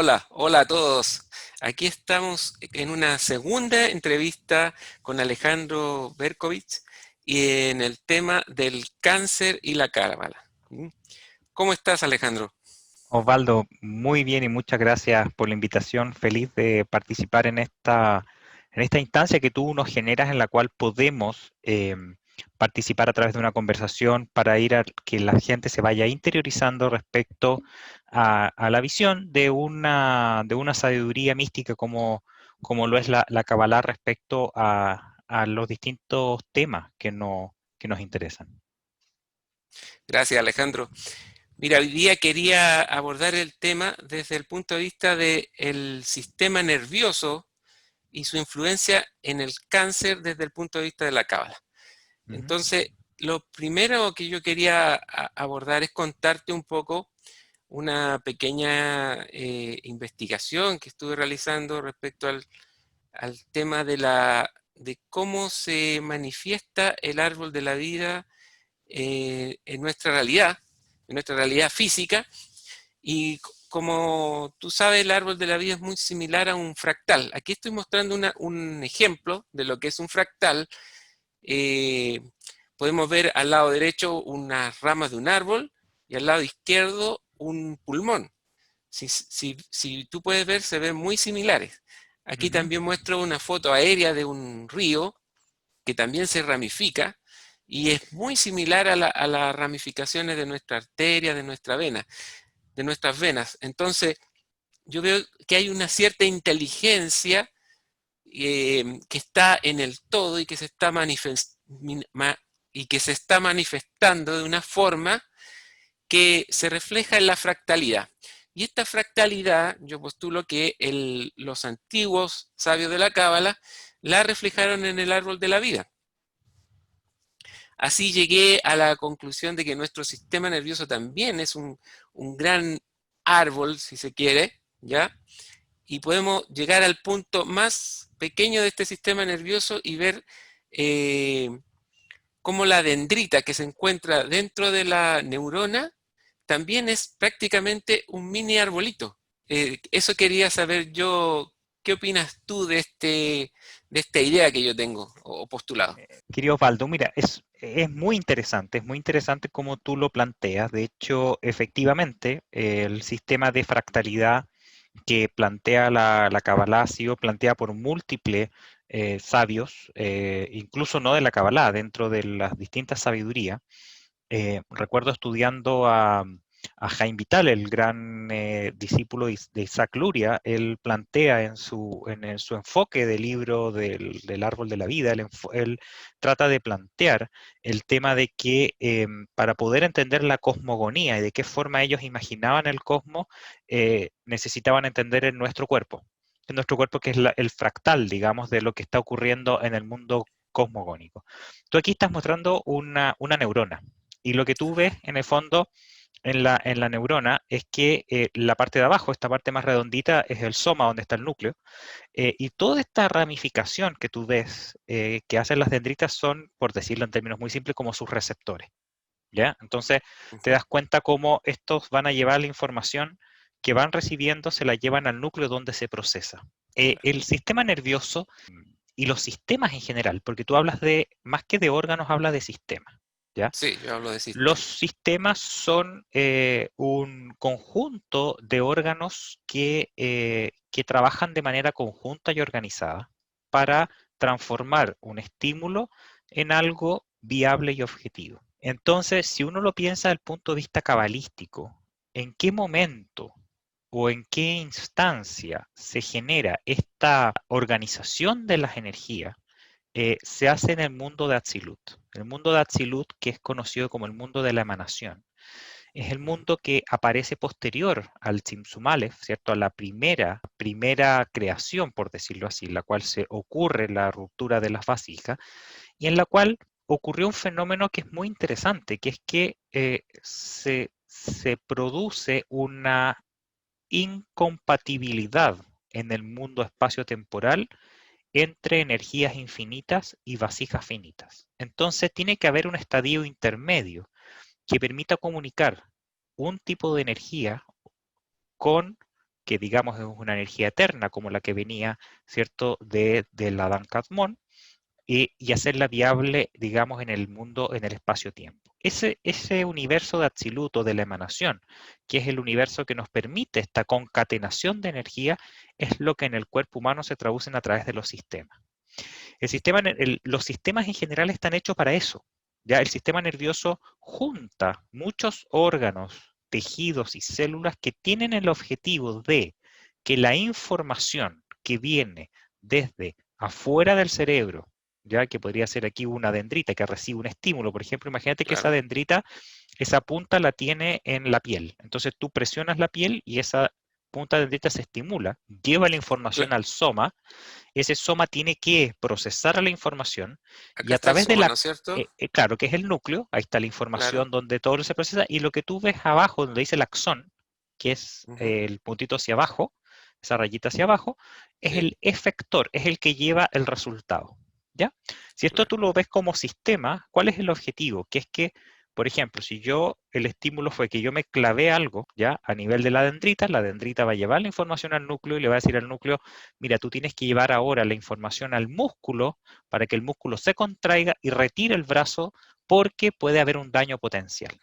Hola, hola a todos. Aquí estamos en una segunda entrevista con Alejandro Berkovich y en el tema del cáncer y la cábala. ¿Mm? ¿Cómo estás, Alejandro? Osvaldo, muy bien y muchas gracias por la invitación. Feliz de participar en esta instancia que tú nos generas en la cual podemos participar a través de una conversación para ir a que la gente se vaya interiorizando respecto a la visión de una sabiduría mística como lo es la Kabbalah respecto a los distintos temas que nos interesan. Gracias, Alejandro. Mira, hoy día quería abordar el tema desde el punto de vista del sistema nervioso y su influencia en el cáncer desde el punto de vista de la cábala. Ujú. Entonces, lo primero que yo quería abordar es contarte un poco una pequeña investigación que estuve realizando respecto al tema de cómo se manifiesta el árbol de la vida en nuestra realidad física. Y como tú sabes, el árbol de la vida es muy similar a un fractal. Aquí estoy mostrando un ejemplo de lo que es un fractal. eh, Podemos ver al lado derecho unas ramas de un árbol y al lado izquierdo un pulmón. Si tú puedes ver, se ven muy similares. Aquí Ujú. también muestro una foto aérea de un río que también se ramifica y es muy similar a las ramificaciones de nuestra arteria, de nuestra vena, de nuestras venas. Entonces, yo veo que hay una cierta inteligencia que está en el todo y que y que se está manifestando de una forma que se refleja en la fractalidad. Y esta fractalidad, yo postulo que los antiguos sabios de la Cábala la reflejaron en el árbol de la vida. Así llegué a la conclusión de que nuestro sistema nervioso también es un gran árbol, si se quiere, ¿ya? Y podemos llegar al punto más pequeño de este sistema nervioso y ver eh, cómo la dendrita que se encuentra dentro de la neurona también es prácticamente un mini arbolito. Eso quería saber yo, ¿qué opinas tú de esta idea que yo tengo o postulado? Querido Osvaldo, mira, es muy interesante como tú lo planteas. De hecho, efectivamente, el sistema de fractalidad que plantea la Kabbalah ha sido planteada por múltiples sabios, incluso no de la Kabbalah, dentro de las distintas sabidurías. Recuerdo estudiando a Jaime Vital, el gran discípulo de Isaac Luria. Él plantea en su enfoque del libro del árbol de la vida, él trata de plantear el tema de que para poder entender la cosmogonía y de qué forma ellos imaginaban el cosmos, necesitaban entender en nuestro cuerpo que es el fractal, digamos, de lo que está ocurriendo en el mundo cosmogónico. Tú aquí estás mostrando una neurona. Y lo que tú ves en el fondo en la neurona es que la parte de abajo, esta parte más redondita, es el soma, donde está el núcleo, y toda esta ramificación que tú ves que hacen las dendritas son, por decirlo en términos muy simples, como sus receptores, ¿ya? Entonces te Ujú. das cuenta cómo estos van a llevar la información que van recibiendo, se la llevan al núcleo donde se procesa. El sistema nervioso y los sistemas en general, porque tú hablas de, más que de órganos, hablas de sistemas, ¿ya? Sí, yo hablo de Los sistema. sistemas son un conjunto de órganos que trabajan de manera conjunta y organizada para transformar un estímulo en algo viable y objetivo. Entonces, si uno lo piensa desde el punto de vista cabalístico, ¿en qué momento o en qué instancia se genera esta organización de las energías? Se hace en el mundo de Atzilut. El mundo de Atzilut, que es conocido como el mundo de la emanación, es el Ujú. mundo que aparece posterior al Tzimtzum Aleph, ¿cierto? A la primera creación, por decirlo así, en la cual se ocurre la ruptura de las vasijas, y en la cual ocurrió un fenómeno que es muy interesante, que es que se produce una incompatibilidad en el mundo espacio-temporal entre energías infinitas y vasijas finitas. Entonces tiene que haber un estadio intermedio que permita comunicar un tipo de energía con que digamos es una energía eterna, como la que venía, ¿cierto?, del Adán Kadmon, y hacerla viable, digamos, en el mundo, en el espacio-tiempo. Ese universo de absoluto de la emanación, que es el universo que nos permite esta concatenación de energía, es lo que en el cuerpo humano se traducen a través de los sistemas. Los sistemas en general están hechos para eso. Ya el sistema nervioso junta muchos órganos, tejidos y células que tienen el objetivo de que la información que viene desde afuera del cerebro, ya que podría ser aquí una dendrita que recibe un estímulo, por ejemplo, imagínate que esa Claro. dendrita, esa punta la tiene en la piel. Entonces tú presionas la piel y esa punta dendrita se estimula, lleva la Cla- información al soma. Ese soma tiene que procesar la información y Acá a está el través de soma, la, ¿no es cierto? claro, que es el núcleo, ahí está la Claro. información donde todo se procesa, y lo que tú ves abajo, donde dice el axón, que es Ujú. el puntito hacia abajo, esa rayita hacia abajo, es Sí, el efector, es el que lleva el resultado. ¿Ya? Si esto claro. tú lo ves como sistema, ¿cuál es el objetivo? Que es que, por ejemplo, si yo, el estímulo fue que yo me clavé algo, ¿ya? A nivel de la dendrita va a llevar la información al núcleo y le va a decir al núcleo, mira, tú tienes que llevar ahora la información al músculo para que el músculo se contraiga y retire el brazo porque puede haber un daño potencial.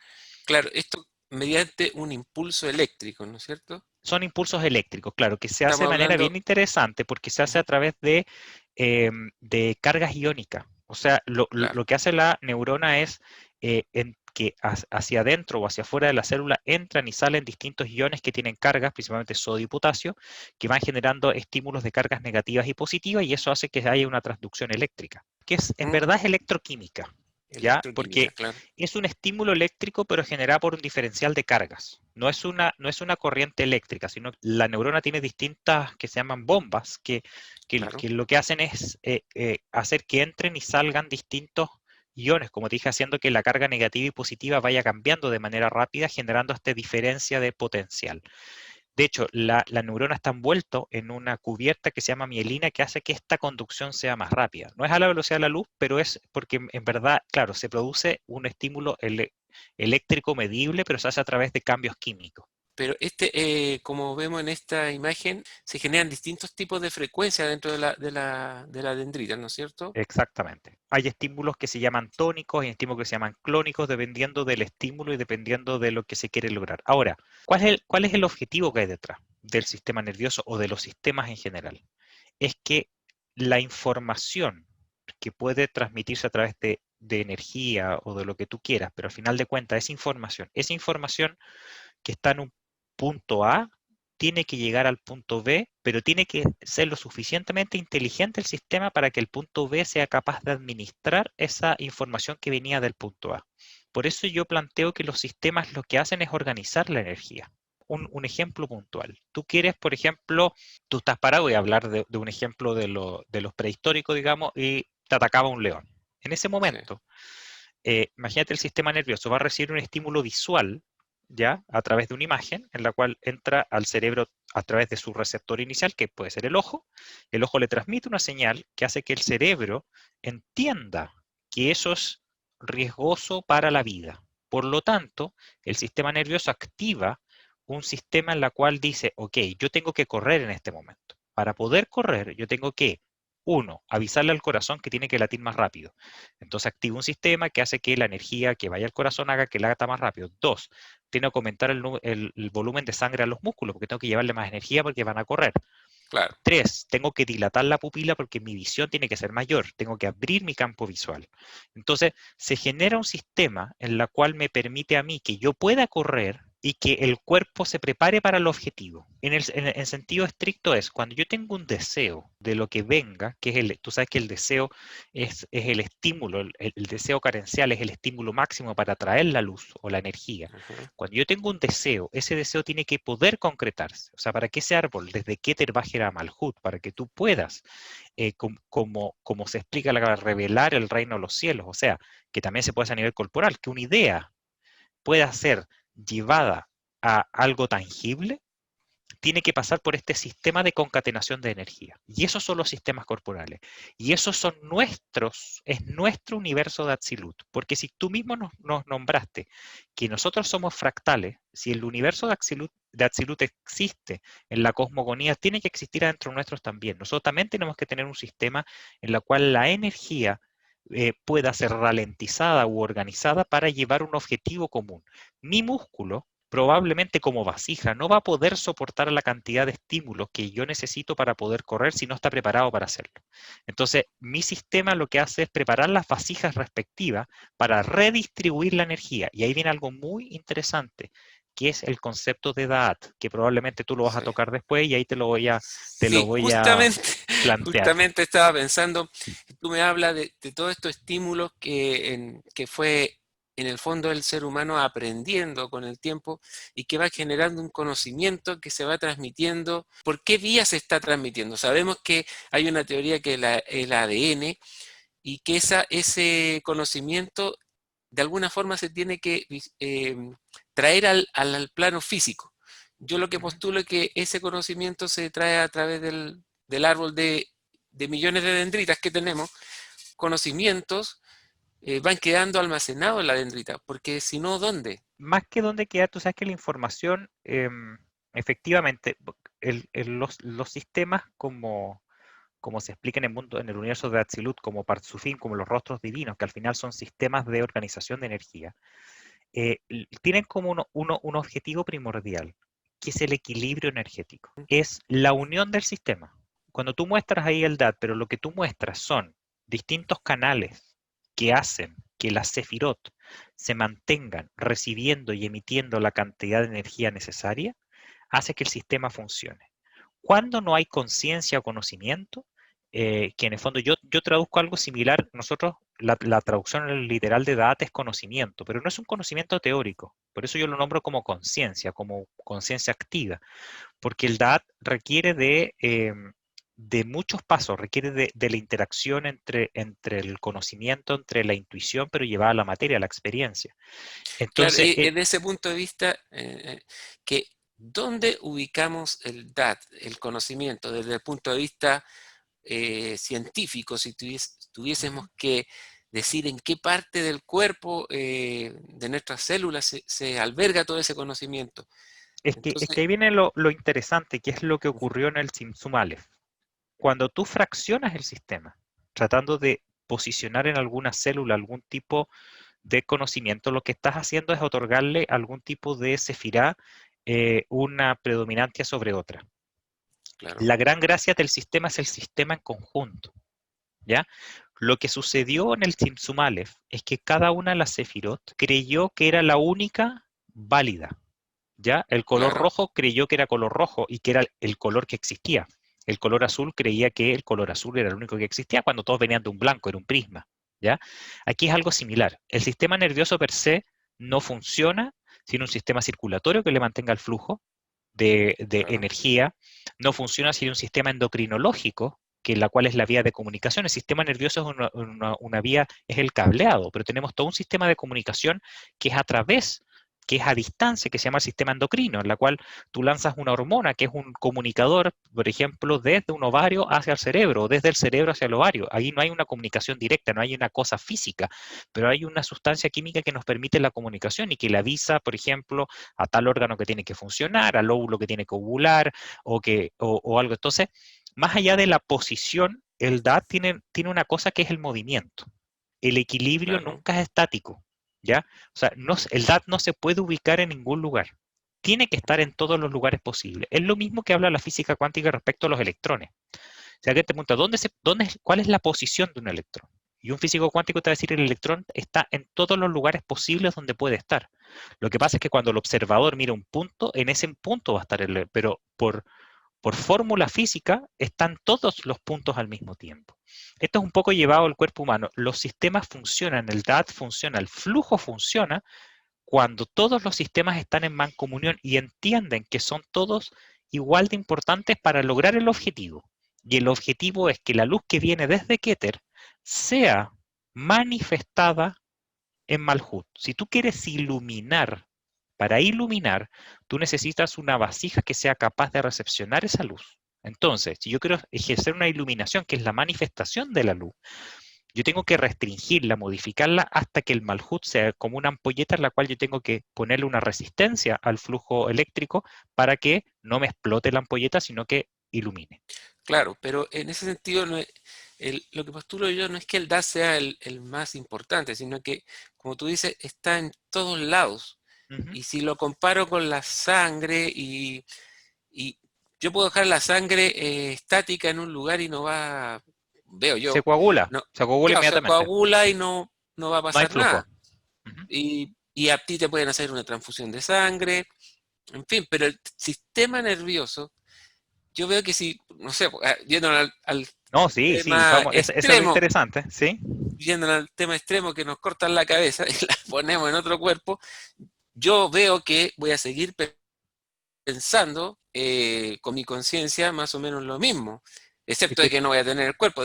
Claro, esto mediante un impulso eléctrico, ¿no es cierto? Son impulsos eléctricos, claro, que se hace Estamos de manera bien hablando, interesante porque se hace a ujú, través de cargas iónicas. O sea, claro. lo que hace la neurona es que hacia adentro o hacia afuera de la célula entran y salen distintos iones que tienen cargas, principalmente sodio y potasio, que van generando estímulos de cargas negativas y positivas, y eso hace que haya una transducción eléctrica, que en verdad es Mm, electroquímica. ¿Ya? electroquímica, Porque claro. es un estímulo eléctrico, pero generado por un diferencial de cargas. No es una corriente eléctrica, sino que la neurona tiene distintas que se llaman bombas, Claro. que lo que hacen es hacer que entren y salgan distintos iones, como te dije, haciendo que la carga negativa y positiva vaya cambiando de manera rápida, generando esta diferencia de potencial. De hecho, la neurona está envuelto en una cubierta que se llama mielina que hace que esta conducción sea más rápida. No es a la velocidad de la luz, pero es porque en verdad, claro, se produce un estímulo eléctrico medible, pero se hace a través de cambios químicos. Pero como vemos en esta imagen, se generan distintos tipos de frecuencia dentro de la dendrita, ¿no es cierto? Exactamente. Hay estímulos que se llaman tónicos y estímulos que se llaman clónicos, dependiendo del estímulo y dependiendo de lo que se quiere lograr. Ahora, ¿cuál es el objetivo que hay detrás del sistema nervioso o de los sistemas en general? Es que la información que puede transmitirse a través de energía o de lo que tú quieras, pero al final de cuentas esa información que está en un punto A tiene que llegar al punto B, pero tiene que ser lo suficientemente inteligente el sistema para que el punto B sea capaz de administrar esa información que venía del punto A. Por eso yo planteo que los sistemas lo que hacen es organizar la energía. Un ejemplo puntual. Tú quieres, por ejemplo, tú estás parado, voy a hablar de un ejemplo de los prehistóricos, digamos, y te atacaba un león. En ese Sí. momento, imagínate el sistema nervioso va a recibir un estímulo visual, ¿ya? A través de una imagen en la cual entra al cerebro a través de su receptor inicial, que puede ser el ojo le transmite una señal que hace que el cerebro entienda que eso es riesgoso para la vida. Por lo tanto, el sistema nervioso activa un sistema en la cual dice, ok, yo tengo que correr en este momento. Para poder correr, yo tengo que, uno, avisarle al corazón que tiene que latir más rápido. Entonces activa un sistema que hace que la energía que vaya al corazón haga que lata más rápido. Dos, tiene que aumentar el volumen de sangre a los músculos porque tengo que llevarle más energía porque van a correr. Claro. Tres, tengo que dilatar la pupila porque mi visión tiene que ser mayor, tengo que abrir mi campo visual. Entonces, se genera un sistema en el cual me permite a mí que yo pueda correr y que el cuerpo se prepare para el objetivo. En el sentido estricto es, cuando yo tengo un deseo de lo que venga, que tú sabes que el deseo es el estímulo, el deseo carencial es el estímulo máximo para atraer la luz o la energía. Ujú. Cuando yo tengo un deseo, ese deseo tiene que poder concretarse. O sea, para que ese árbol, desde Keter Bajer a Malhut, para que tú puedas, como se explica, revelar el reino de los cielos. O sea, que también se puede hacer a nivel corporal, que una idea pueda ser llevada a algo tangible, tiene que pasar por este sistema de concatenación de energía. Y esos son los sistemas corporales. Y esos son es nuestro universo de Atsilut. Porque si tú mismo nos nombraste que nosotros somos fractales, si el universo de Atsilut de Atsilut existe en la cosmogonía, tiene que existir adentro nuestros también. Nosotros también tenemos que tener un sistema en el cual la energía pueda ser ralentizada u organizada para llevar un objetivo común. Mi músculo, probablemente como vasija, no va a poder soportar la cantidad de estímulos que yo necesito para poder correr si no está preparado para hacerlo. Entonces, mi sistema lo que hace es preparar las vasijas respectivas para redistribuir la energía. Y ahí viene algo muy interesante, que es el concepto de Da'at, que probablemente tú lo vas a Sí. tocar después y ahí te lo Sí, voy a justamente, plantear. justamente estaba pensando, tú me hablas de todos estos estímulos que fue en el fondo el ser humano aprendiendo con el tiempo y que va generando un conocimiento que se va transmitiendo. ¿Por qué vía se está transmitiendo? Sabemos que hay una teoría que es el ADN y que ese conocimiento de alguna forma se tiene que traer al plano físico. Yo lo que Ujú. postulo es que ese conocimiento se trae a través del árbol de millones de dendritas que tenemos, conocimientos van quedando almacenados en la dendrita, porque si no, ¿dónde? Más que donde queda, tú sabes que la información, efectivamente, los sistemas como se explica en el mundo, en el universo de Atsilut, como Partsufim, como los rostros divinos, que al final son sistemas de organización de energía, tienen como un objetivo primordial, que es el equilibrio energético. Es la unión del sistema. Cuando tú muestras ahí el DAT, pero lo que tú muestras son distintos canales que hacen que las Sefirot se mantengan recibiendo y emitiendo la cantidad de energía necesaria, hace que el sistema funcione. Cuando no hay conciencia o conocimiento, que en el fondo yo traduzco algo similar, nosotros la traducción literal de data es conocimiento, pero no es un conocimiento teórico, por eso yo lo nombro como conciencia activa, porque el DAT requiere de muchos pasos, requiere de la interacción entre el conocimiento, entre la intuición, pero llevada a la materia, a la experiencia. Claro, Entonces, en ese punto de vista, que ¿dónde ubicamos el DAT, el conocimiento, desde el punto de vista científico, si tuviésemos ujú, que decir en qué parte del cuerpo de nuestras células se alberga todo ese conocimiento? es Entonces, que ahí viene lo interesante, que es lo que ocurrió en el Tzimtzum Aleph. Cuando tú fraccionas el sistema, tratando de posicionar en alguna célula algún tipo de conocimiento, lo que estás haciendo es otorgarle algún tipo de sefirá una predominancia sobre otra. claro, La gran gracia del sistema es el sistema en conjunto, ¿ya? Lo que sucedió en el Tzimtzum Aleph es que cada una de las sefirot creyó que era la única válida, ¿ya? El color claro, rojo creyó que era color rojo y que era el color que existía. El color azul creía que el color azul era el único que existía cuando todos venían de un blanco, era un prisma, ¿ya? Aquí es algo similar. El sistema nervioso per se no funciona sin un sistema circulatorio que le mantenga el flujo de claro. energía, no funciona sin un sistema endocrinológico, que la cual es la vía de comunicación. El sistema nervioso es una vía, es el cableado, pero tenemos todo un sistema de comunicación que es a través, que es a distancia, que se llama el sistema endocrino, en la cual tú lanzas una hormona, que es un comunicador, por ejemplo, desde un ovario hacia el cerebro, o desde el cerebro hacia el ovario. Ahí no hay una comunicación directa, no hay una cosa física, pero hay una sustancia química que nos permite la comunicación y que le avisa, por ejemplo, a tal órgano que tiene que funcionar, al óvulo que tiene que ovular o algo. Entonces, más allá de la posición, el DAT tiene una cosa que es el movimiento. El equilibrio Claro, nunca es estático, ¿ya? O sea, el DAT no se puede ubicar en ningún lugar. Tiene que estar en todos los lugares posibles. Es lo mismo que habla la física cuántica respecto a los electrones. Si alguien te pregunta, ¿cuál es la posición de un electrón? Y un físico cuántico te va a decir, el electrón está en todos los lugares posibles donde puede estar. Lo que pasa es que cuando el observador mira un punto, en ese punto va a estar pero por fórmula física están todos los puntos al mismo tiempo. Esto es un poco llevado al cuerpo humano. Los sistemas funcionan, el DAT funciona, el flujo funciona cuando todos los sistemas están en mancomunión y entienden que son todos igual de importantes para lograr el objetivo. Y el objetivo es que la luz que viene desde Keter sea manifestada en Malhut. Si tú quieres iluminar, para iluminar, tú necesitas una vasija que sea capaz de recepcionar esa luz. Entonces, si yo quiero ejercer una iluminación, que es la manifestación de la luz, Yo tengo que restringirla, modificarla hasta que el Malhut sea como una ampolleta en la cual yo tengo que ponerle una resistencia al flujo eléctrico para que no me explote la ampolleta, sino que ilumine. Claro, pero en ese sentido lo que postulo yo no es que el DAS sea el más importante, sino que, como tú dices, está en todos lados. Ujú. Y si lo comparo con la sangre y yo puedo dejar la sangre estática en un lugar y no va, veo yo, no, Se coagula claro, se inmediatamente. coagula y no va a No hay pasar flujo. nada. Ujú. Y a ti te pueden hacer una transfusión de sangre, en fin, pero el sistema nervioso, yo veo que si, no sé, yendo al No, sí, sí, tema vamos, eso es lo extremo, interesante, ¿sí? yendo al tema extremo que nos cortan la cabeza y la ponemos en otro cuerpo, yo veo que voy a seguir pensando con mi conciencia más o menos lo mismo, Es excepto de que que no voy a tener el cuerpo.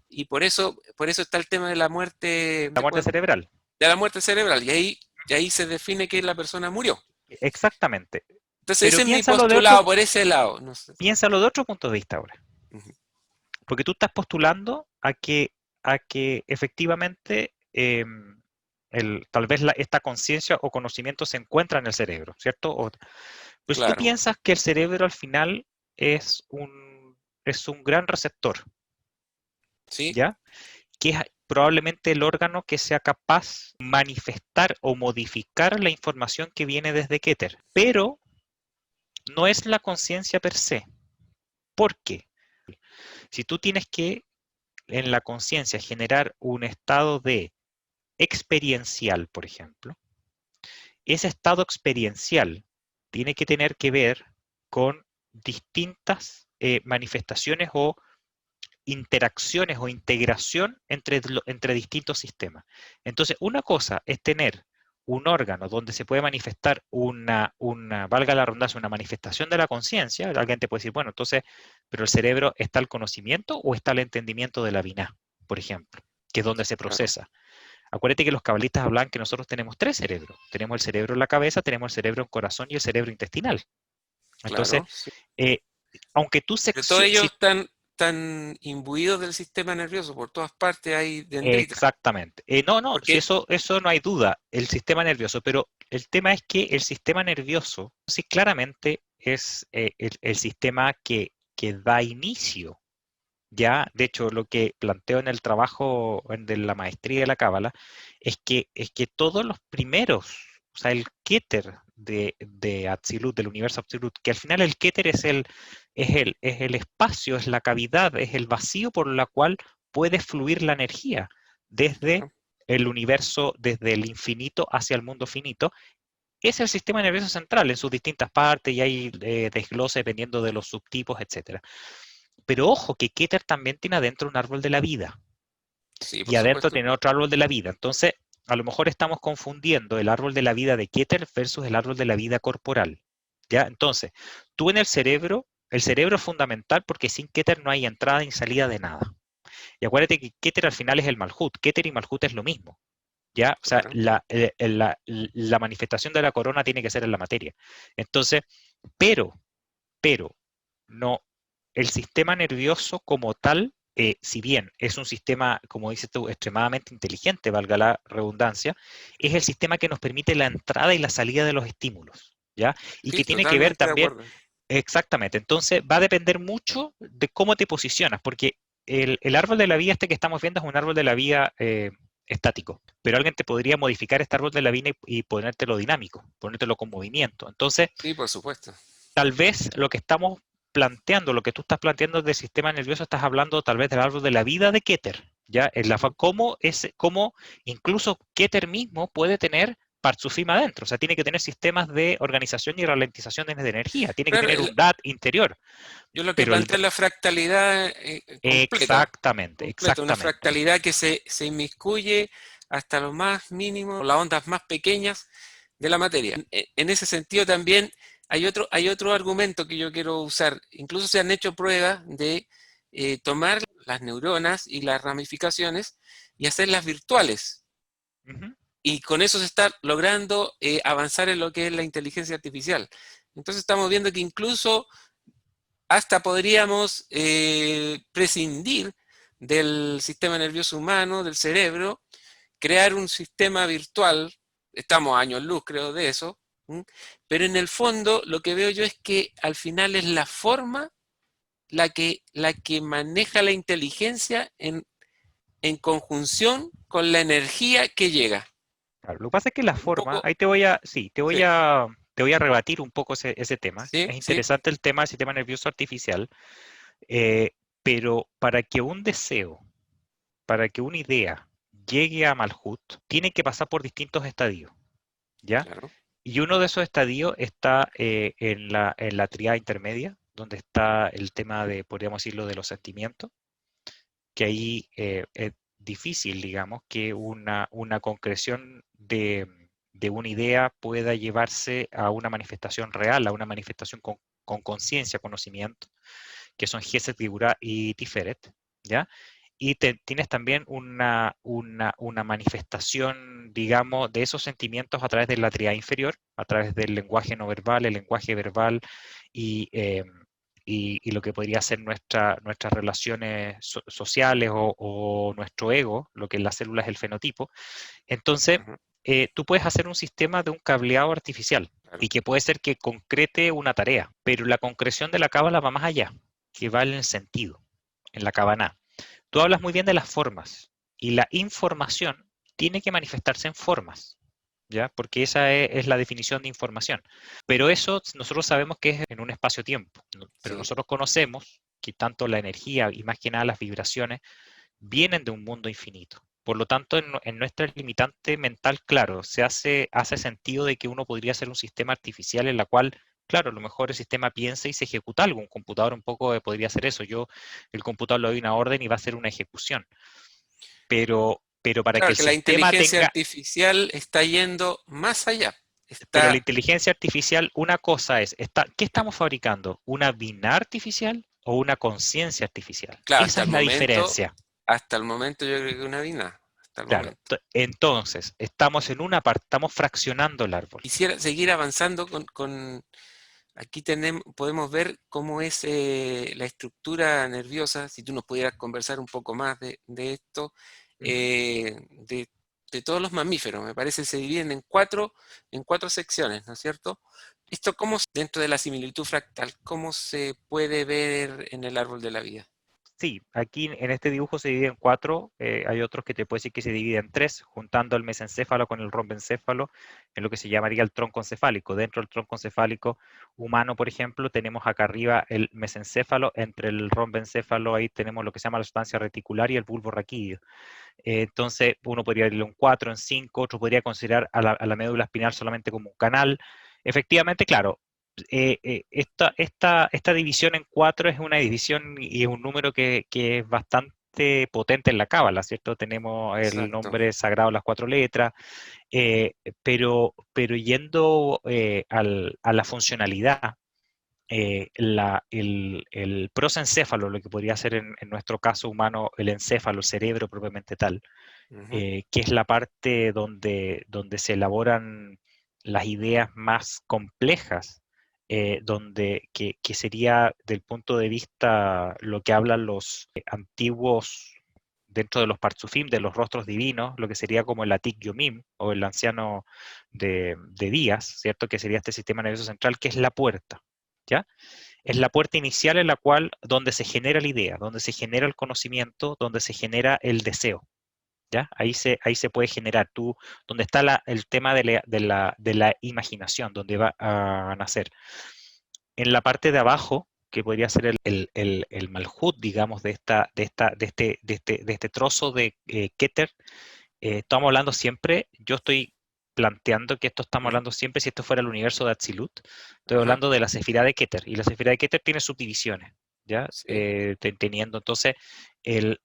Y por eso está el tema de la muerte, la muerte cerebral. de la muerte cerebral, y ahí se define que la persona murió. Exactamente. Entonces Pero ese es mi postulado por ese lado. No sé. piénsalo de otro punto de vista ahora. Ujú. Porque tú estás postulando a que efectivamente tal vez esta conciencia o conocimiento se encuentra en el cerebro, ¿cierto? Pues tú Claro, piensas que el cerebro al final es un gran receptor, sí, ¿ya? Que es probablemente el órgano que sea capaz de manifestar o modificar la información que viene desde Keter, pero no es la conciencia per se. ¿Por qué? Si tú tienes que en la conciencia generar un estado de experiencial, por ejemplo, ese estado experiencial tiene que tener que ver con distintas manifestaciones o interacciones o integración entre distintos sistemas. Entonces, una cosa es tener un órgano donde se puede manifestar valga la redundancia, una manifestación de la conciencia. Alguien te puede decir, bueno, entonces, pero el cerebro está el conocimiento o está el entendimiento de la biná, por ejemplo, que es donde se claro, procesa. Acuérdate que los cabalistas hablan que nosotros tenemos tres cerebros. Tenemos el cerebro en la cabeza, tenemos el cerebro en corazón y el cerebro intestinal. Entonces, claro. Sí. eh, aunque tú Pero todos secciones, ellos están imbuidos del sistema nervioso, por todas partes hay dendritas. exactamente. No, no, si Porque, eso no hay duda, el sistema nervioso, pero el tema es que el sistema nervioso, sí, claramente es el sistema que da inicio. Ya, de hecho, lo que planteo en el trabajo de la maestría de la Cábala es que todos los primeros, o sea, el Keter de Atzilut, del universo Atzilut, que al final el Keter es el espacio, es la cavidad, es el vacío por la cual puede fluir la energía desde claro, el universo, desde el infinito hacia el mundo finito. Es el sistema nervioso central en sus distintas partes y hay desglose dependiendo de los subtipos, etcétera. Pero ojo que Keter también tiene adentro un árbol de la vida sí, y por adentro supuesto. tiene otro árbol de la vida. Entonces, a lo mejor estamos confundiendo el árbol de la vida de Keter versus el árbol de la vida corporal. ¿Ya? Entonces, tú en el cerebro es fundamental porque sin Keter no hay entrada ni salida de nada. Y acuérdate que Keter al final es el Malhut. Keter y Malhut es lo mismo. ¿Ya? O sea, Claro. la manifestación de la corona tiene que ser en la materia. Entonces, pero, no, el sistema nervioso como tal, si bien es un sistema, como dices tú, extremadamente inteligente, valga la redundancia, es el sistema que nos permite la entrada y la salida de los estímulos, ¿ya? Y Sí, que tiene que ver totalmente de también, acuerdo. exactamente, entonces va a depender mucho de cómo te posicionas, porque el árbol de la vida este que estamos viendo es un árbol de la vida estático, pero alguien te podría modificar este árbol de la vida y ponértelo dinámico, ponértelo con movimiento. Entonces, Sí, por supuesto. tal vez lo que estamos planteando, lo que tú estás planteando del sistema nervioso, estás hablando tal vez del árbol de la vida de Keter, ¿ya? Ujú. Cómo incluso Keter mismo puede tener Partsufima adentro, o sea, tiene que tener sistemas de organización y ralentización de energía, tiene que Claro, tener un DAT interior, yo lo que pero planteo es la fractalidad completa, exactamente, completa, una exactamente. fractalidad que se inmiscuye hasta lo más mínimo, las ondas más pequeñas de la materia. En ese sentido también hay otro argumento que yo quiero usar. Incluso se han hecho pruebas de tomar las neuronas y las ramificaciones y hacerlas virtuales. Ujú. Y con eso se está logrando avanzar en lo que es la inteligencia artificial. Entonces estamos viendo que incluso hasta podríamos prescindir del sistema nervioso humano, del cerebro, crear un sistema virtual, estamos a años luz creo de eso, pero en el fondo lo que veo yo es que al final es la forma la que maneja la inteligencia en conjunción con la energía que llega. Claro, lo que pasa es que la Un forma, poco, ahí te voy a, sí, sí, te voy a rebatir un poco ese tema. sí, Es sí, interesante el tema del sistema nervioso artificial, eh, pero para que un deseo, para que una idea llegue a Malhut, tiene que pasar por distintos estadios, ¿ya? claro. Y uno de esos estadios está en la tríada intermedia, donde está el tema de, podríamos decirlo, de los sentimientos, que ahí es difícil, digamos, que una concreción de una idea pueda llevarse a una manifestación real, a una manifestación con conciencia, conocimiento, que son Gesed, Gevurah y Tiferet, ¿ya? Y tienes también una manifestación, digamos, de esos sentimientos a través de la tríada inferior, a través del lenguaje no verbal, el lenguaje verbal y, y lo que podría ser nuestras relaciones sociales o nuestro ego, lo que en las células es el fenotipo. Entonces, Ujú, tú puedes hacer un sistema de un cableado artificial claro. y que puede ser que concrete una tarea, pero la concreción de la cábala va más allá, que va en el sentido, en la cábala. Tú hablas muy bien de las formas y la información tiene que manifestarse en formas, ¿ya? Porque esa es la definición de información. Pero eso nosotros sabemos que es en un espacio-tiempo, ¿no? Pero Sí, nosotros conocemos que tanto la energía y más que nada las vibraciones vienen de un mundo infinito. Por lo tanto, en nuestra limitante mental, claro, hace sentido de que uno podría hacer un sistema artificial en la cual, claro, a lo mejor el sistema piensa y se ejecuta algo. Un computador un poco podría hacer eso. El computador le doy una orden y va a hacer una ejecución. Pero para que claro el que la sistema inteligencia tenga, artificial está yendo más allá. pero la Está, inteligencia artificial, una cosa es, ¿qué estamos fabricando? ¿Una biná artificial o una conciencia artificial? claro, Esa es la diferencia. hasta el momento yo creo que una vina, hasta el Claro, momento. entonces estamos en una parte, estamos fraccionando el árbol. Quisiera seguir avanzando aquí podemos ver cómo es la estructura nerviosa, si tú nos pudieras conversar un poco más de esto, Ujú. de todos los mamíferos, me parece se dividen en cuatro secciones, ¿no es cierto? Esto dentro de la similitud fractal, ¿cómo se puede ver en el árbol de la vida? Sí, aquí en este dibujo se divide en cuatro, hay otros que te puedo decir que se divide en tres, juntando el mesencéfalo con el rombencéfalo, en lo que se llamaría el tronco encefálico. Dentro del tronco encefálico humano, por ejemplo, tenemos acá arriba el mesencéfalo, entre el rombencéfalo ahí tenemos lo que se llama la sustancia reticular y el bulbo raquídeo. Entonces, uno podría irle un 4, en 5, otro podría considerar a la médula espinal solamente como un canal. Efectivamente, claro, esta división en 4 es una división y es un número que es bastante potente en la cábala, ¿cierto? Tenemos el Exacto. nombre sagrado, las 4 letras, eh, pero yendo a la funcionalidad, el prosencéfalo, lo que podría ser en nuestro caso humano el encéfalo, el cerebro propiamente tal, Ujú, que es la parte donde se elaboran las ideas más complejas, que sería del punto de vista lo que hablan los antiguos dentro de los Partsufim, de los rostros divinos, lo que sería como el Atik Yomim o el anciano de días, ¿cierto? Que sería este sistema nervioso central, que es la puerta, ¿ya? Es la puerta inicial en la cual, donde se genera la idea, donde se genera el conocimiento, donde se genera el deseo. ¿Ya? Ahí se puede generar donde está el tema de la imaginación, donde va a nacer. En la parte de abajo, que podría ser el Malhut, digamos, de este trozo de Keter, estamos hablando siempre, yo estoy planteando que esto estamos ujú, hablando siempre, si esto fuera el universo de Atzilut, estoy ajá, hablando de la Sefirá de Keter, y la Sefirá de Keter tiene subdivisiones, ¿ya? sí. Teniendo entonces el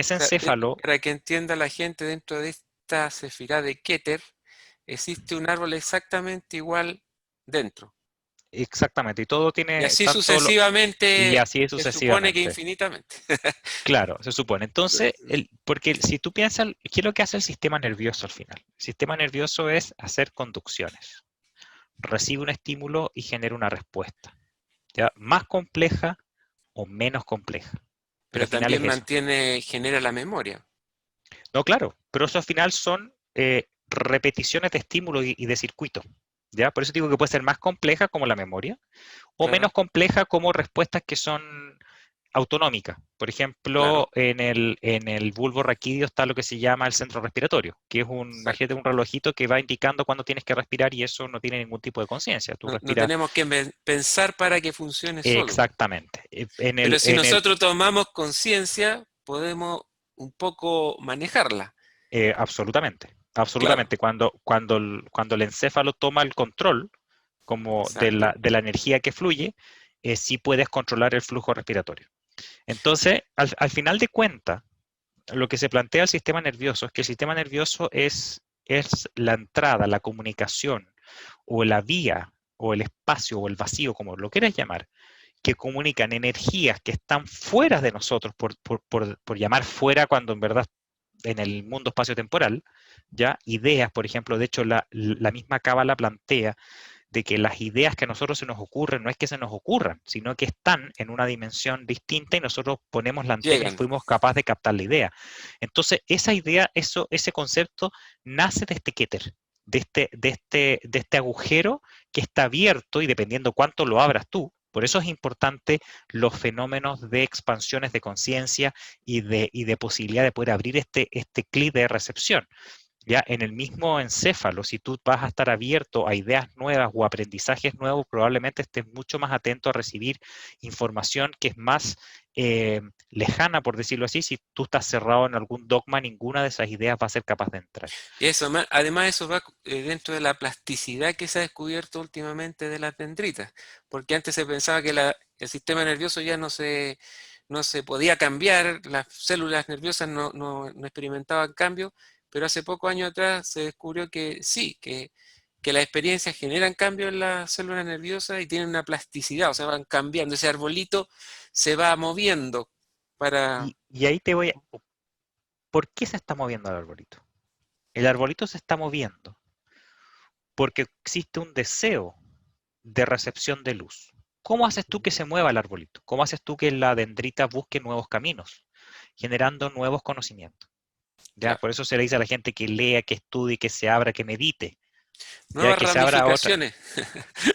O sea, mesencéfalo. para que entienda la gente, dentro de esta cefirá de Keter, existe un árbol exactamente igual dentro. Exactamente, y todo Y tiene así y sucesivamente, así se supone que sucesivamente. infinitamente. Claro, se supone. Entonces, porque si tú piensas, ¿qué es lo que hace el sistema nervioso al final? El sistema nervioso es hacer conducciones. Recibe un estímulo y genera una respuesta, ¿ya? Más compleja o menos compleja. pero Pero al final es también eso. genera la memoria. No, claro, pero eso al final son repeticiones de estímulo y de circuito. ¿Ya? Por eso digo que puede ser más compleja como la memoria o menos Claro, compleja como respuestas que son autonómicas. Por claro, ejemplo, en el bulbo raquídeo está lo que se llama el centro respiratorio, que es imagínate exacto. un relojito que va indicando cuándo tienes que respirar y eso no tiene ningún tipo de conciencia. Tú No respiras tenemos que pensar para que funcione solo. exactamente. En Pero el, si en el, nosotros tomamos conciencia, podemos un poco manejarla. absolutamente, Claro, absolutamente. Cuando el encéfalo toma el control, como de la, exacto. de la energía que fluye, sí puedes controlar el flujo respiratorio. Entonces, al final de cuentas, lo que se plantea el sistema nervioso es que el sistema nervioso es la entrada, la comunicación, o la vía, o el espacio, o el vacío, como lo quieras llamar, que comunican energías que están fuera de nosotros, por llamar fuera cuando en verdad en el mundo espacio-temporal, ya ideas, por ejemplo, de hecho la misma Cábala plantea de que las ideas que a nosotros se nos ocurren no es que se nos ocurran, sino que están en una dimensión distinta y nosotros ponemos la antena y Llegan. fuimos capaces de captar la idea. Entonces, esa idea, ese concepto nace de este Keter, de este agujero que está abierto y dependiendo cuánto lo abras tú. Por eso es importante los fenómenos de expansiones de conciencia y de posibilidad de poder abrir este clic de recepción. Ya en el mismo encéfalo, si tú vas a estar abierto a ideas nuevas o aprendizajes nuevos, probablemente estés mucho más atento a recibir información que es más lejana, por decirlo así. Si tú estás cerrado en algún dogma, ninguna de esas ideas va a ser capaz de entrar. Y eso, además eso va dentro de la plasticidad que se ha descubierto últimamente de las dendritas, porque antes se pensaba que el sistema nervioso ya no se podía cambiar, las células nerviosas no experimentaban cambios, pero hace pocos años atrás se descubrió que sí, que las experiencias generan cambios en las células nerviosas y tienen una plasticidad, o sea, van cambiando, ese arbolito se va moviendo para... Y ahí te voy a... ¿Por qué se está moviendo el arbolito? El arbolito se está moviendo porque existe un deseo de recepción de luz. ¿Cómo haces tú que se mueva el arbolito? ¿Cómo haces tú que la dendrita busque nuevos caminos, generando nuevos conocimientos? ¿Ya? Claro, Por eso se le dice a la gente que lea, que estudie, que se abra, que medite, ya nuevas que se abra a otra. ramificaciones.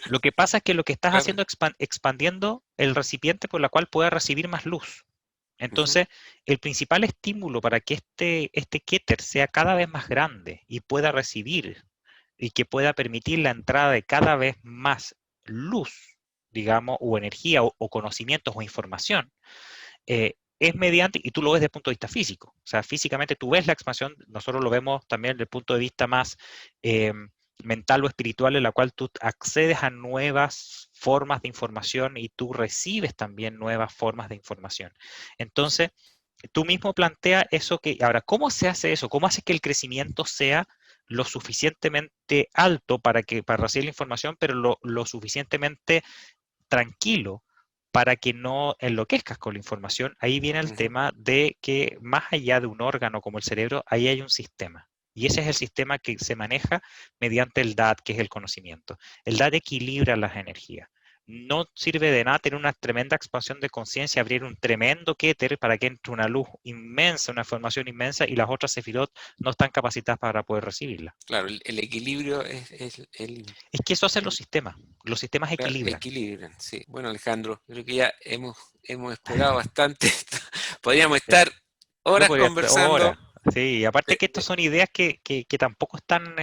Lo que pasa es que lo que estás Claro. haciendo es expandiendo el recipiente por la cual pueda recibir más luz. Ujú. Entonces, el principal estímulo para que este Keter sea cada vez más grande y pueda recibir y que pueda permitir la entrada de cada vez más luz, digamos, o energía o conocimientos o información, es mediante, y tú lo ves desde el punto de vista físico, o sea, físicamente tú ves la expansión, nosotros lo vemos también desde el punto de vista más eh, mental o espiritual, en la cual tú accedes a nuevas formas de información y tú recibes también nuevas formas de información. Entonces, tú mismo planteas eso que, ahora, ¿cómo se hace eso? ¿Cómo hace que el crecimiento sea lo suficientemente alto para recibir la información, pero lo suficientemente tranquilo para que no enloquezcas con la información? Ahí viene el Ujú. tema de que más allá de un órgano como el cerebro, ahí hay un sistema. Y ese es el sistema que se maneja mediante el DAT, que es el conocimiento. El DAT equilibra las energías. No sirve de nada tener una tremenda expansión de conciencia, abrir un tremendo Keter para que entre una luz inmensa, una información inmensa, y las otras sefirot no están capacitadas para poder recibirla. Claro, el equilibrio es Es que eso hacen el- los sistemas claro, equilibran. equilibran, sí. Bueno, Alejandro, creo que ya hemos explorado bastante esto. Podríamos estar Yo horas podría estar conversando. ahora. Sí, y aparte de- que estos de- son ideas que tampoco están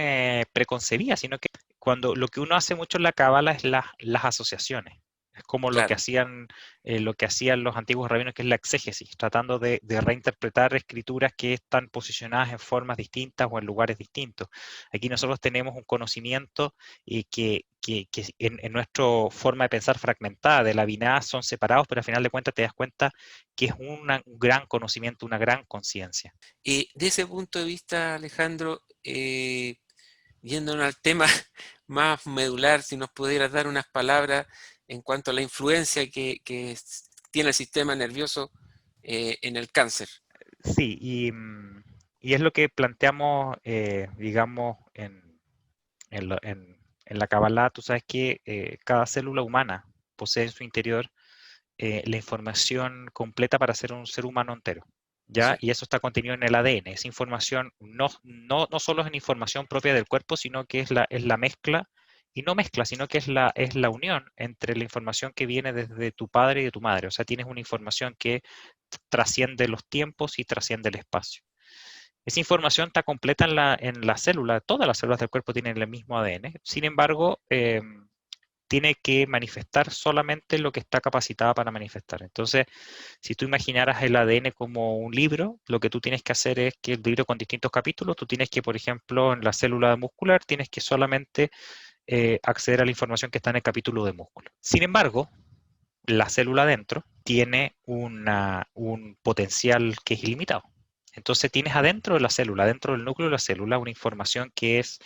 preconcebidas, sino que cuando lo que uno hace mucho en la cábala es las asociaciones. Es como claro, lo que hacían los antiguos rabinos, que es la exégesis, tratando de reinterpretar escrituras que están posicionadas en formas distintas o en lugares distintos. Aquí nosotros tenemos un conocimiento que en nuestra forma de pensar fragmentada de la Binah son separados, pero al final de cuentas te das cuenta que es un gran conocimiento, una gran conciencia. y de ese punto de vista, Alejandro, yéndonos al tema más medular, si nos pudieras dar unas palabras en cuanto a la influencia que tiene el sistema nervioso en el cáncer. Sí, y es lo que planteamos, digamos, en la Kabbalah. Tú sabes que cada célula humana posee en su interior la información completa para ser un ser humano entero. ¿Ya? Sí, Y eso está contenido en el ADN. Esa información no solo es una información propia del cuerpo, sino que es la mezcla, y no mezcla, sino que es la unión entre la información que viene desde tu padre y de tu madre. O sea, tienes una información que trasciende los tiempos y trasciende el espacio. Esa información está completa en la célula, todas las células del cuerpo tienen el mismo ADN. Sin embargo, tiene que manifestar solamente lo que está capacitada para manifestar. Entonces, si tú imaginaras el ADN como un libro, lo que tú tienes que hacer es que el libro con distintos capítulos, tú tienes que, por ejemplo, en la célula muscular, tienes que solamente acceder a la información que está en el capítulo de músculo. Sin embargo, la célula adentro tiene un potencial que es ilimitado. Entonces tienes adentro de la célula, dentro del núcleo de la célula, una información que es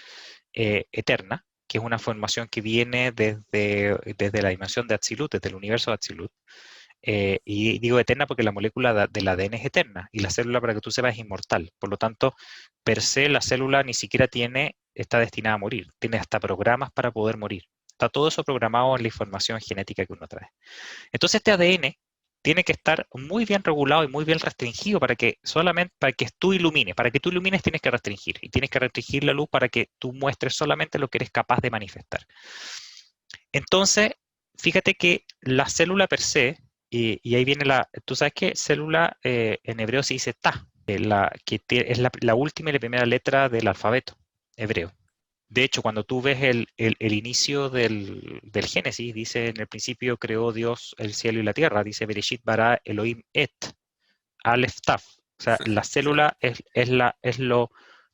eterna, que es una información que viene desde la dimensión de Atzilut, desde el universo de Atzilut. Y digo eterna porque la molécula del ADN es eterna y la célula, para que tú sepas, es inmortal. Por lo tanto, per se la célula ni siquiera está destinada a morir. Tiene hasta programas para poder morir. Está todo eso programado en la información genética que uno trae. Entonces este ADN tiene que estar muy bien regulado y muy bien restringido para que tú ilumines. Para que tú ilumines tienes que restringir y tienes que restringir la luz para que tú muestres solamente lo que eres capaz de manifestar. Entonces, fíjate que la célula per se, y ahí viene tú sabes que célula en hebreo se dice ta, es la última y la primera letra del alfabeto hebreo. De hecho, cuando tú ves el inicio del Génesis, dice: en el principio creó Dios el cielo y la tierra, dice Bereshit bara Elohim et, Aleph Taf. O sea, la claro. célula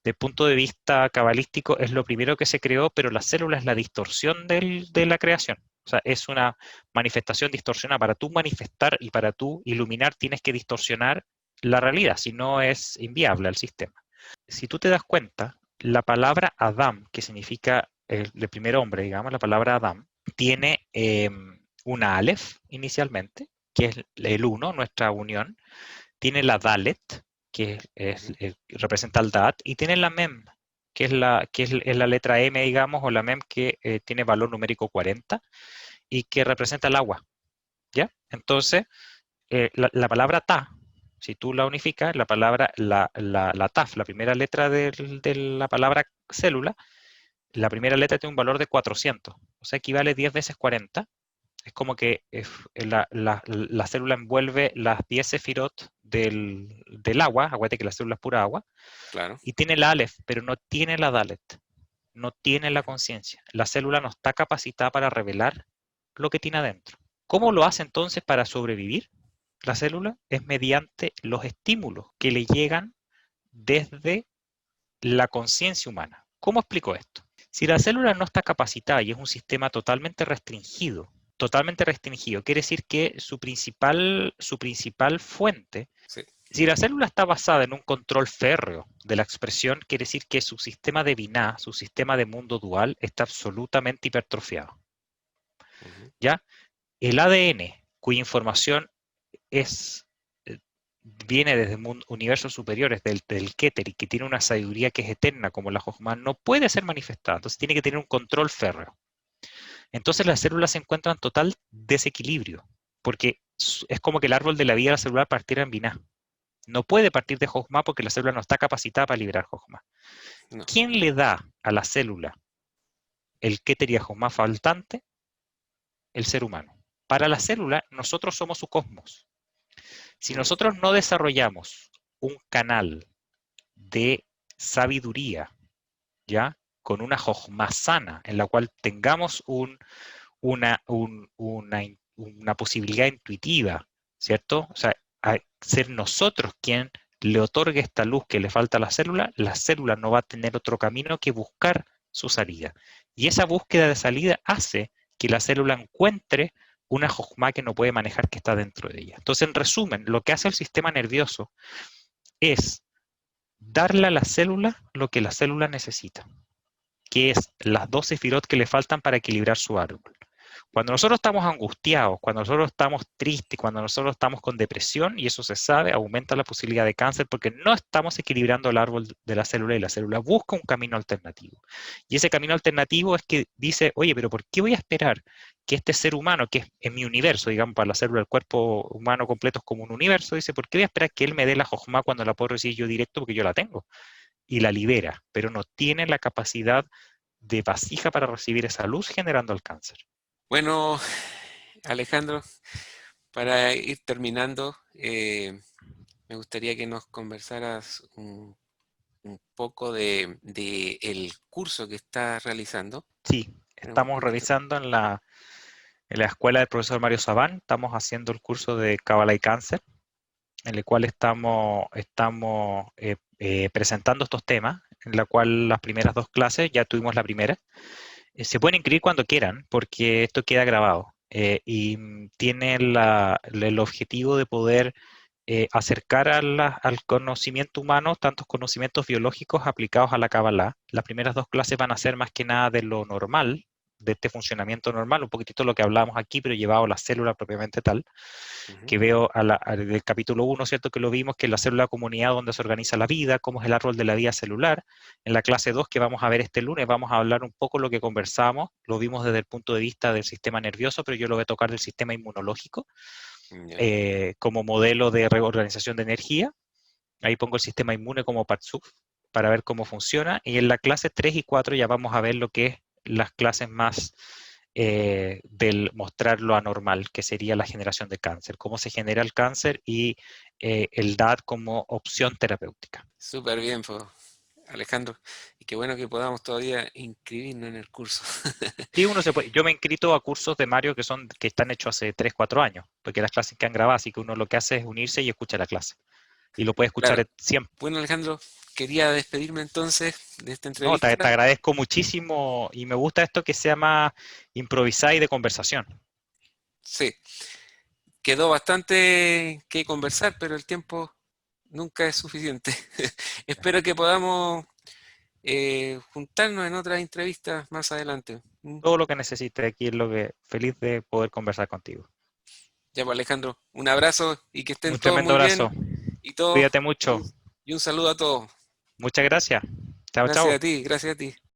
de punto de vista cabalístico, es lo primero que se creó, pero la célula es la distorsión de la creación. O sea, es una manifestación distorsionada. Para tú manifestar y para tú iluminar tienes que distorsionar la realidad, si no es inviable el sistema. Si tú te das cuenta, la palabra Adam, que significa el primer hombre, digamos, la palabra Adam, tiene una Aleph inicialmente, que es el uno, nuestra unión, tiene la Dalet, que Ujú. representa el Dat, y tiene la Mem, que es la letra M, digamos, o la Mem que tiene valor numérico 40 y que representa el agua, ¿ya? Entonces, la palabra Ta, si tú la unificas, la Taf, la primera letra de la palabra célula, la primera letra tiene un valor de 400, o sea, equivale 10 veces 40. Es como que la célula envuelve las 10 sefirot del agua, acuérdate que la célula es pura agua, Claro. y tiene la Aleph, pero no tiene la Dalet, no tiene la Ujú. conciencia. La célula no está capacitada para revelar lo que tiene adentro. ¿Cómo lo hace entonces para sobrevivir? La célula es mediante los estímulos que le llegan desde la conciencia humana. ¿Cómo explico esto? Si la célula no está capacitada y es un sistema totalmente restringido, quiere decir que su principal fuente, Sí. si la célula está basada en un control férreo de la expresión, quiere decir que su sistema de Binah, su sistema de mundo dual, está absolutamente hipertrofiado. Ujú. ¿Ya? El ADN, cuya información es, eh, viene desde universos superiores, del Keter, y que tiene una sabiduría que es eterna, como la Jochma, no puede ser manifestada. Entonces tiene que tener un control férreo. Entonces las células se encuentran en total desequilibrio, porque es como que el árbol de la vida celular partiera en Binah. No puede partir de Jochma porque la célula no está capacitada para liberar Jochma. No. ¿Quién le da a la célula el Keter y a Jochma faltante? El ser humano. Para la célula, nosotros somos su cosmos. Si Mm. nosotros no desarrollamos un canal de sabiduría, ¿ya? Con una Jochma sana, en la cual tengamos una posibilidad intuitiva, ¿cierto? O sea, ser nosotros quien le otorgue esta luz que le falta a la célula no va a tener otro camino que buscar su salida. Y esa búsqueda de salida hace que la célula encuentre una jojma que no puede manejar, que está dentro de ella. Entonces, en resumen, lo que hace el sistema nervioso es darle a la célula lo que la célula necesita, que es las 12 sefirot que le faltan para equilibrar su árbol. Cuando nosotros estamos angustiados, cuando nosotros estamos tristes, cuando nosotros estamos con depresión, y eso se sabe, aumenta la posibilidad de cáncer porque no estamos equilibrando el árbol de la célula y la célula busca un camino alternativo. Y ese camino alternativo es que dice, oye, pero ¿por qué voy a esperar que este ser humano, que es en mi universo, digamos, para la célula del cuerpo humano completo es como un universo, dice, ¿por qué voy a esperar que él me dé la jojma cuando la puedo recibir yo directo porque yo la tengo? Y la libera, pero no tiene la capacidad de vasija para recibir esa luz generando el cáncer. Bueno, Alejandro, para ir terminando, me gustaría que nos conversaras un poco de el curso que estás realizando. Sí, Un estamos poquito. realizando en la escuela del profesor Mario Sabán, estamos haciendo el curso de Cábala y Cáncer, en el cual estamos presentando estos temas, en la cual las primeras dos clases, ya tuvimos la primera, se pueden inscribir cuando quieran, porque esto queda grabado, tiene el objetivo de poder acercar al conocimiento humano tantos conocimientos biológicos aplicados a la Kabbalah. Las primeras dos clases van a ser más que nada de lo normal, de este funcionamiento normal, un poquitito lo que hablábamos aquí, pero llevado a la célula propiamente tal, Ujú. que veo del capítulo uno, ¿cierto? Que lo vimos, que es la célula comunidad donde se organiza la vida, cómo es el árbol de la vida celular. En la clase 2 que vamos a ver este lunes, vamos a hablar un poco lo que conversamos, lo vimos desde el punto de vista del sistema nervioso, pero yo lo voy a tocar del sistema inmunológico Ya. como modelo de reorganización de energía. Ahí pongo el sistema inmune como PATSUF para ver cómo funciona. Y en la clase 3 y 4 ya vamos a ver lo que es las clases más del mostrar lo anormal, que sería la generación de cáncer, cómo se genera el cáncer y el DAT como opción terapéutica. Súper bien, pues, Alejandro. Y qué bueno que podamos todavía inscribirnos en el curso. Sí, yo me he inscrito a cursos de Mario que están hechos hace 3 4 años, porque las clases que han grabado, así que uno lo que hace es unirse y escucha la clase. Y lo puede Claro. escuchar siempre. Bueno, Alejandro, quería despedirme entonces de esta No, te entrevista. agradezco muchísimo y me gusta esto que sea más improvisada y de conversación. Sí, quedó bastante que conversar, pero el tiempo nunca es suficiente. Espero que podamos juntarnos en otras entrevistas más adelante. ¿Mm? Todo lo que necesites aquí es lo que feliz de poder conversar contigo. Ya pues, Alejandro, un abrazo y que estén Un todos tremendo muy bien abrazo. y todos, Cuídate y mucho. un, y un saludo a todos. Muchas gracias. Chao, Gracias chao. a ti, gracias a ti.